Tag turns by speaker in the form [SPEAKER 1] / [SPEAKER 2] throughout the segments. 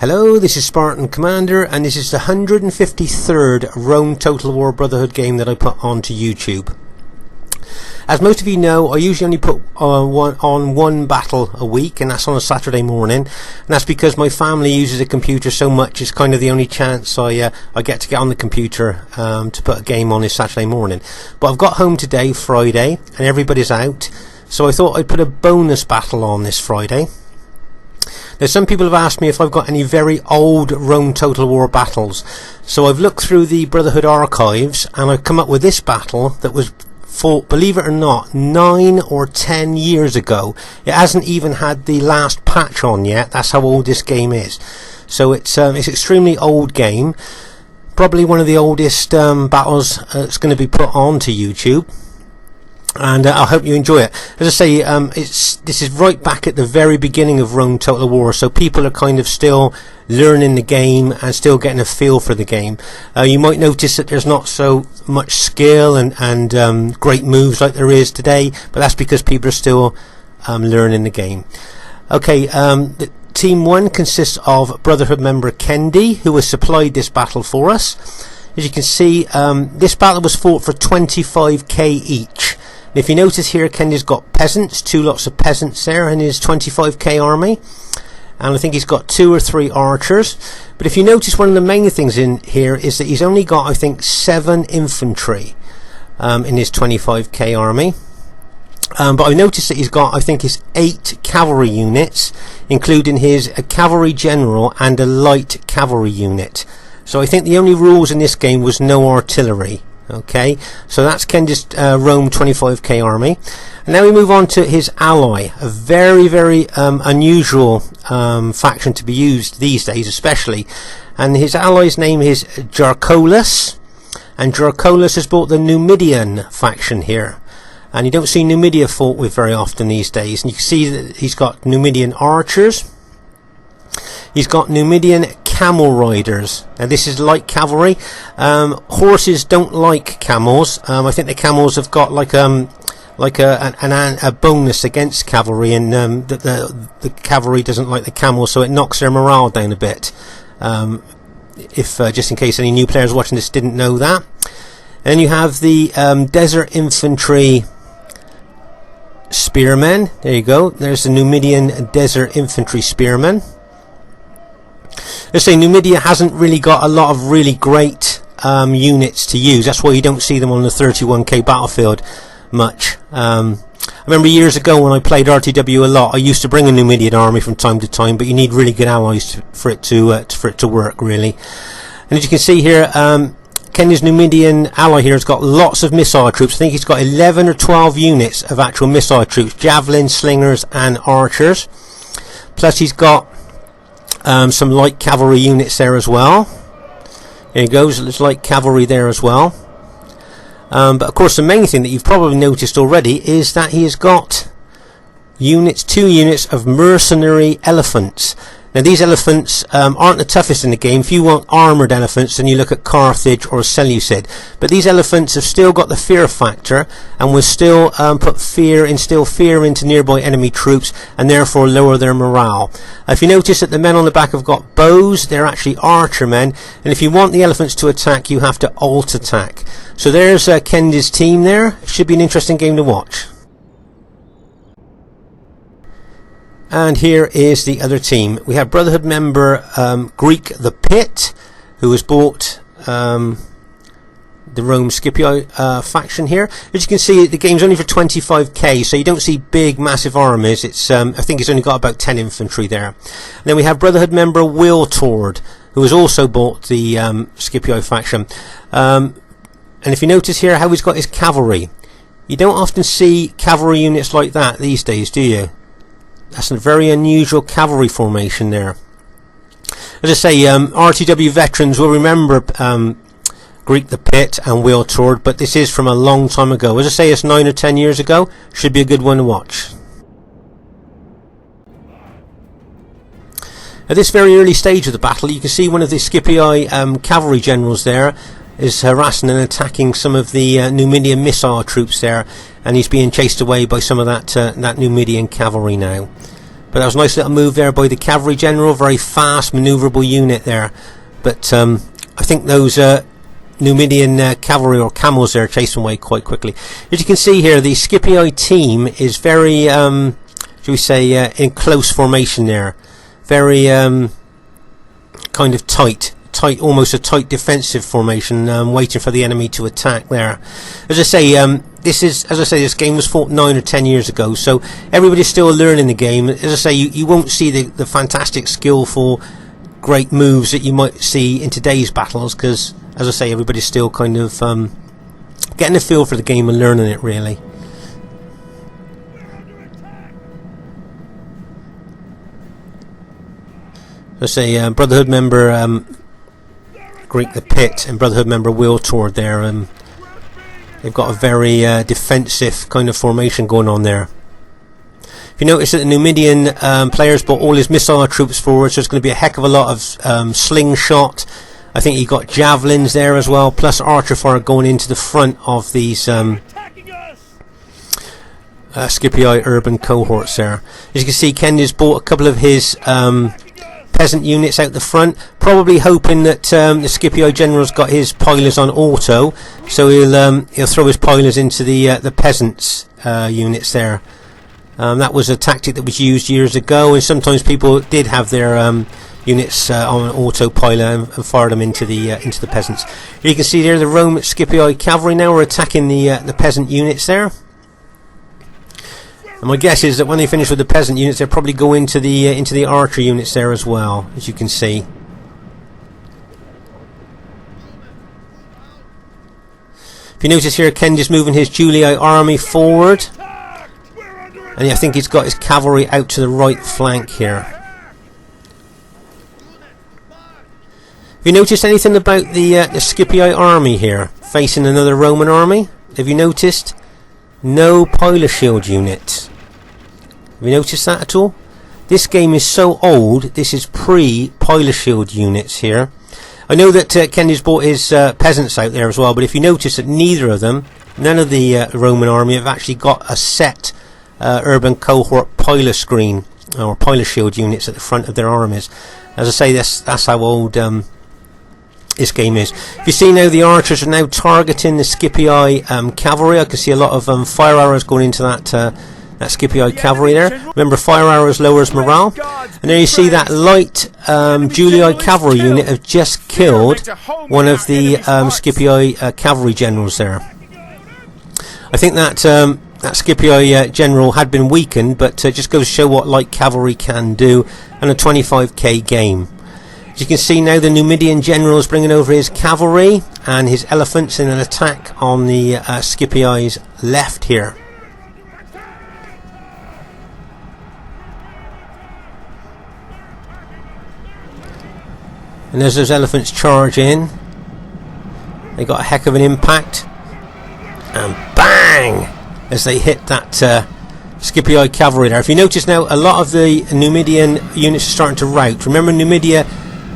[SPEAKER 1] Hello, this is Spartan Commander, and this is the 153rd Rome Total War Brotherhood game that I put onto YouTube. As most of you know, I usually only put one battle a week, and that's on a Saturday morning. And that's because my family uses a computer so much, it's kind of the only chance I get to get on the computer to put a game on is Saturday morning. But I've got home today, Friday, and everybody's out, so I thought I'd put a bonus battle on this Friday. Now, some people have asked me if I've got any very old Rome Total War battles. So I've looked through the Brotherhood archives, and I've come up with this battle that was fought, believe it or not, 9 or 10 years ago. It hasn't even had the last patch on yet. That's how old this game is. So it's extremely old game. Probably one of the oldest battles that's going to be put onto YouTube. And I hope you enjoy it. As I say, this is right back at the very beginning of Rome Total War, so people are kind of still learning the game and still getting a feel for the game. You might notice that there's not so much skill and great moves like there is today, but that's because people are still learning the game. Okay, Team 1 consists of Brotherhood member Kendi, who has supplied this battle for us. As you can see, this battle was fought for 25k each. And if you notice here, Kendi's got peasants, 2 lots of peasants there in his 25k army. And I think he's got 2 or 3 archers. But if you notice, one of the main things in here is that he's only got, I think, 7 infantry in his 25k army. But I noticed that he's got, I think, his 8 cavalry units, including his cavalry general and a light cavalry unit. So I think the only rules in this game was no artillery. Okay, so that's Kendi's Rome 25k army. And now we move on to his ally, a very, very unusual faction to be used these days especially. And his ally's name is Jarcolas, and Jarcolas has brought the Numidian faction here. And you don't see Numidia fought with very often these days. And you can see that he's got Numidian archers. He's got Numidian camel riders. Now this is light cavalry. Horses don't like camels. I think the camels have got like a bonus against cavalry, and the cavalry doesn't like the camels, so it knocks their morale down a bit. If just in case any new players watching this didn't know that. And you have the desert infantry spearmen. There you go. There's the Numidian desert infantry spearmen. Let's say Numidia hasn't really got a lot of really great units to use. That's why you don't see them on the 31k battlefield much. I remember years ago when I played RTW a lot, I used to bring a Numidian army from time to time, but you need really good allies for it to work, really. And as you can see here, Kenya's Numidian ally here has got lots of missile troops. I think he's got 11 or 12 units of actual missile troops, javelin, slingers and archers. Plus he's got some light cavalry units there as well. There he goes, there's light cavalry there as well. But of course the main thing that you've probably noticed already is that he has got 2 units of mercenary elephants. Now these elephants aren't the toughest in the game. If you want armoured elephants, then you look at Carthage or Seleucid. But these elephants have still got the fear factor and will still instill fear into nearby enemy troops, and therefore lower their morale. If you notice that the men on the back have got bows, they're actually archer men. And if you want the elephants to attack, you have to alt attack. So there's Kendi's team there. It should be an interesting game to watch. And here is the other team. We have Brotherhood member Greek the Pit, who has bought the Rome Scipio faction here. As you can see, the game's only for 25k, so you don't see big, massive armies. It's I think he's only got about 10 infantry there. And then we have Brotherhood member Wiltord, who has also bought the Scipio faction. And if you notice here how he's got his cavalry, you don't often see cavalry units like that these days, do you? That's a very unusual cavalry formation there. As I say, RTW veterans will remember Greek the Pit and Wiltord, but this is from a long time ago. As I say, it's 9 or 10 years ago. Should be a good one to watch. At this very early stage of the battle, you can see one of the Scipii cavalry generals there is harassing and attacking some of the Numidian missile troops there, and he's being chased away by some of that Numidian cavalry now. But that was a nice little move there by the cavalry general. Very fast, manoeuvrable unit there. But I think those Numidian cavalry or camels there chased them away quite quickly. As you can see here, the Scipii team is very, shall we say, in close formation there. Very kind of tight, almost a tight defensive formation, waiting for the enemy to attack there. As I say, this game was fought 9 or 10 years ago, so everybody's still learning the game. As I say, you won't see the fantastic, skillful, great moves that you might see in today's battles, because, as I say, everybody's still kind of getting a feel for the game and learning it, really. As I say, Brotherhood member Greek the Pit and Brotherhood member Will Tord there, they've got a very defensive kind of formation going on there. If you notice that the Numidian players brought all his missile troops forward, so there's going to be a heck of a lot of slingshot. I think he got javelins there as well, plus archer fire going into the front of these Scipii urban cohorts there. As you can see, Ken has bought a couple of his peasant units out the front, probably hoping that the Scipii general's got his pilers on auto, so he'll throw his pilers into the peasants units there. That was a tactic that was used years ago, and sometimes people did have their units on autopilot and fire them into the peasants. Here you can see there the Roman Scipii cavalry now are attacking the peasant units there. And my guess is that when they finish with the peasant units, they'll probably go into the archer units there as well, as you can see. If you notice here, Ken is moving his Julii army forward, and I think he's got his cavalry out to the right flank here. Have you noticed anything about the Scipii army here facing another Roman army? Have you noticed? No pilot shield unit. Have you noticed that at all? This game is so old. This is pre-pilot shield units here. I know that Kenny's bought his peasants out there as well, but if you notice that neither of them, none of the Roman army have actually got a set urban cohort pilot screen or pilot shield units at the front of their armies. As I say, that's how old this game is. If you see now, the archers are now targeting the Scipii cavalry. I can see a lot of fire arrows going into that Scipii cavalry there. Remember, fire arrows lowers morale. And there you see that light Julii cavalry unit have just killed one of the Scipii cavalry generals there. I think that Scipii general had been weakened, but just goes to show what light cavalry can do in a 25k game. As you can see now, the Numidian general is bringing over his cavalry and his elephants in an attack on the Scipii's left here. And as those elephants charge in, they got a heck of an impact, and bang, as they hit that Scipii cavalry there. If you notice now, a lot of the Numidian units are starting to rout. Remember, Numidia,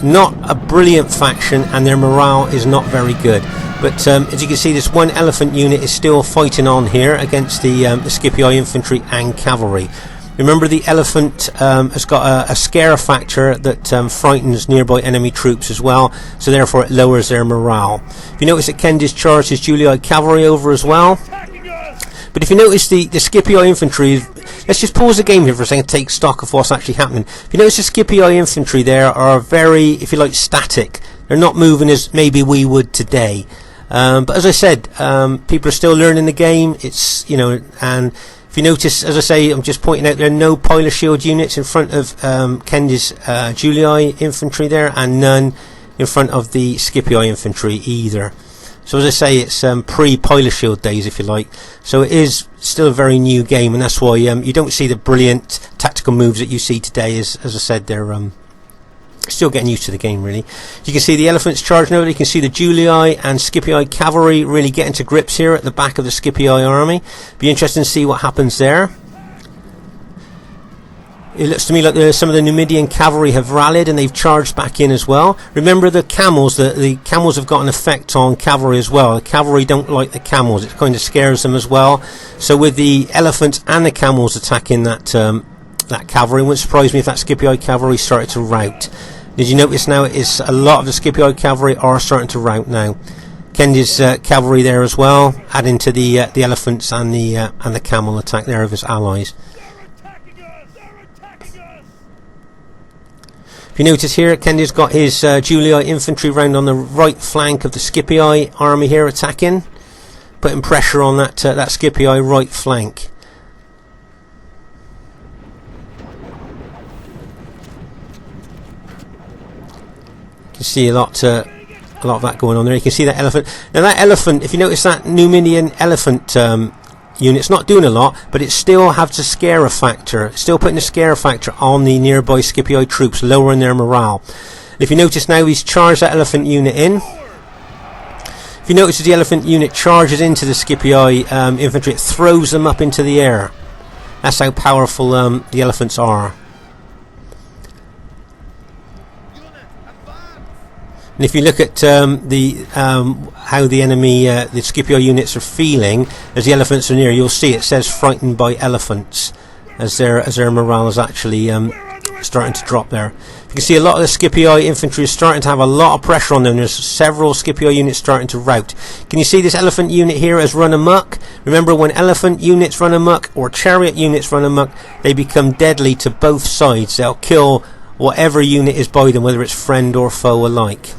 [SPEAKER 1] not a brilliant faction, and their morale is not very good. But as you can see, this one elephant unit is still fighting on here against the Scipii infantry and cavalry. Remember, the elephant has got a scare factor that frightens nearby enemy troops as well, so therefore it lowers their morale. If you notice that Ken discharged his Julii cavalry over as well. But if you notice the Scipii infantry, let's just pause the game here for a second and take stock of what's actually happening. If you notice the Scipii infantry there are very, if you like, static. They're not moving as maybe we would today. But as I said, people are still learning the game. It's, you know, and if you notice, as I say, I'm just pointing out there are no pilot shield units in front of Ken's Julii infantry there, and none in front of the Scipii infantry either. So as I say, it's pre-pilot shield days, if you like. So it is still a very new game, and that's why you don't see the brilliant tactical moves that you see today. As I said, they're still getting used to the game, really. You can see the elephants charging over. You can see the Julii and Scipii cavalry really getting to grips here at the back of the Scipii army. Be interesting to see what happens there. It looks to me like some of the Numidian cavalry have rallied and they've charged back in as well. Remember, the camels, the camels have got an effect on cavalry as well. The cavalry don't like the camels. It kind of scares them as well. So with the elephants and the camels attacking that that cavalry. It wouldn't surprise me if that Scipii cavalry started to rout. Did you notice now is a lot of the Scipii cavalry are starting to rout now. Kendi's cavalry there as well, adding to the elephants and the camel attack there of his allies. If you notice here, Kendi's got his Julii infantry round on the right flank of the Scipii army here attacking, putting pressure on that Scipii right flank. You can see a lot of that going on there. You can see that elephant. Now that elephant, if you notice that Numidian elephant unit's not doing a lot, but it still has a scare factor. It's still putting a scare factor on the nearby Scipii troops, lowering their morale. And if you notice now, he's charged that elephant unit in. If you notice, as the elephant unit charges into the Scipii infantry, it throws them up into the air. That's how powerful the elephants are. And if you look at how the enemy, the Scipio units are feeling as the elephants are near, you'll see it says frightened by elephants, as their morale is actually starting to drop there. You can see a lot of the Scipio infantry is starting to have a lot of pressure on them. There's several Scipio units starting to rout. Can you see this elephant unit here has run amok? Remember, when elephant units run amok or chariot units run amok, they become deadly to both sides. They'll kill whatever unit is by them, whether it's friend or foe alike.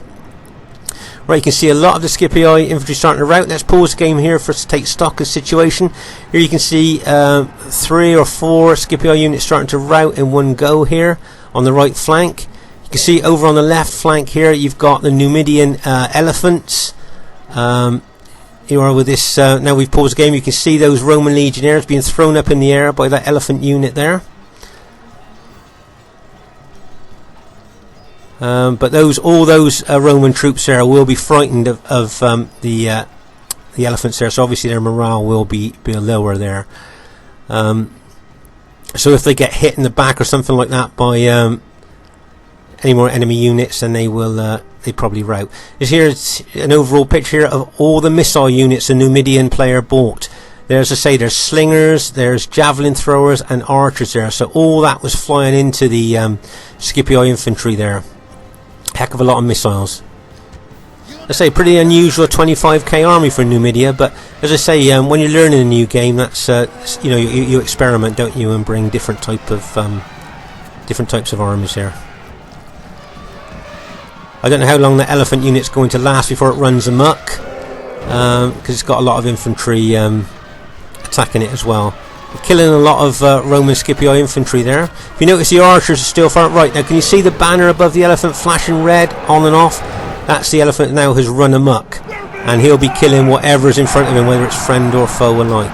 [SPEAKER 1] Right, you can see a lot of the Scipii infantry starting to rout. Let's pause the game here for us to take stock of the situation. Here you can see 3 or 4 Scipii units starting to rout in one go here on the right flank. You can see over on the left flank here you've got the Numidian elephants. Here are with this, now we've paused the game, you can see those Roman legionnaires being thrown up in the air by that elephant unit there. But all those Roman troops there will be frightened of the elephants there, so obviously their morale will be lower there. So if they get hit in the back or something like that by any more enemy units, then they probably rout. Here's an overall picture here of all the missile units the Numidian player bought. There's slingers, there's javelin throwers and archers there, so all that was flying into the Scipii infantry there. Heck of a lot of missiles. I say, pretty unusual 25k army for Numidia, but as I say, when you're learning a new game, that's you experiment, don't you, and bring different types of armies here. I don't know how long the elephant unit's going to last before it runs amok, because it's got a lot of infantry attacking it as well. Killing a lot of Roman Scipii infantry there. If you notice, the archers are still far right. Now, can you see the banner above the elephant flashing red on and off? That's the elephant now has run amok, and he'll be killing whatever's in front of him, whether it's friend or foe alike.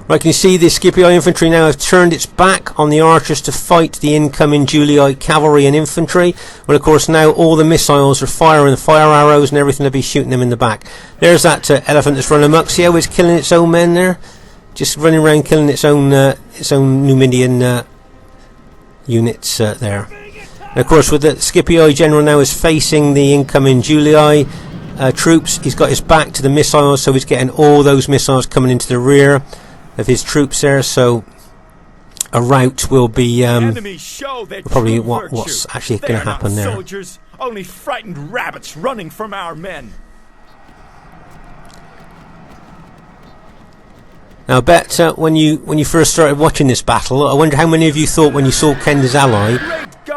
[SPEAKER 1] Right, can you see the Scipii infantry now have turned its back on the archers to fight the incoming Julii cavalry and infantry? Well, of course, now all the missiles are firing, the fire arrows and everything will be shooting them in the back. There's that elephant that's running amok. See how it's killing its own men there? Just running around killing its own Numidian units there. And of course, with the Scipii general now is facing the incoming Julii troops. He's got his back to the missiles, so he's getting all those missiles coming into the rear of his troops there. So a rout will be probably what's actually going to happen there.
[SPEAKER 2] Soldiers, only frightened rabbits running from our men.
[SPEAKER 1] Now, I bet when you first started watching this battle, I wonder how many of you thought when you saw Kendi's ally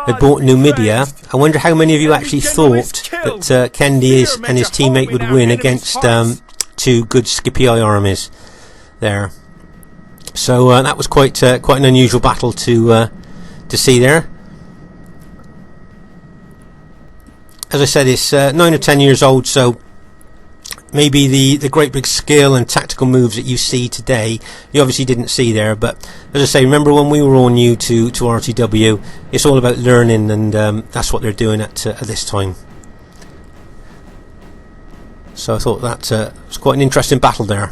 [SPEAKER 1] had bought Numidia. I wonder how many of you actually thought that Kendi and his teammate would win against 2 good Scipii armies there. So that was quite an unusual battle to see there. As I said, it's 9 or 10 years old, so maybe the great big skill and tactical moves that you see today, you obviously didn't see there. But as I say, remember when we were all new to RTW, it's all about learning, and that's what they're doing at this time. So I thought that was quite an interesting battle there.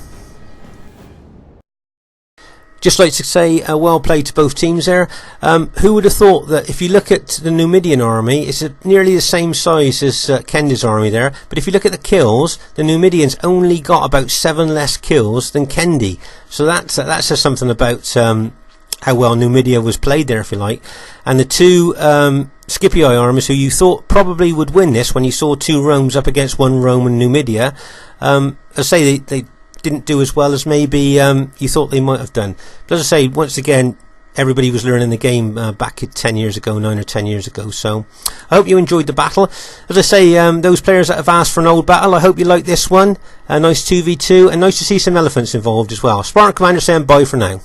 [SPEAKER 1] Just like to say, well played to both teams there. Who would have thought that if you look at the Numidian army, it's nearly the same size as Kendi's army there. But if you look at the kills, the Numidians only got about 7 less kills than Kendi. So that says something about how well Numidia was played there, if you like. And the two Scipii armies, who you thought probably would win this when you saw two Romes up against one Roman Numidia, I say they didn't do as well as maybe you thought they might have done. But as I say, once again, everybody was learning the game back 10 years ago, 9 or 10 years ago. So I hope you enjoyed the battle. As I say, those players that have asked for an old battle, I hope you like this one. A nice 2v2, and nice to see some elephants involved as well. Spartan Commander saying bye for now.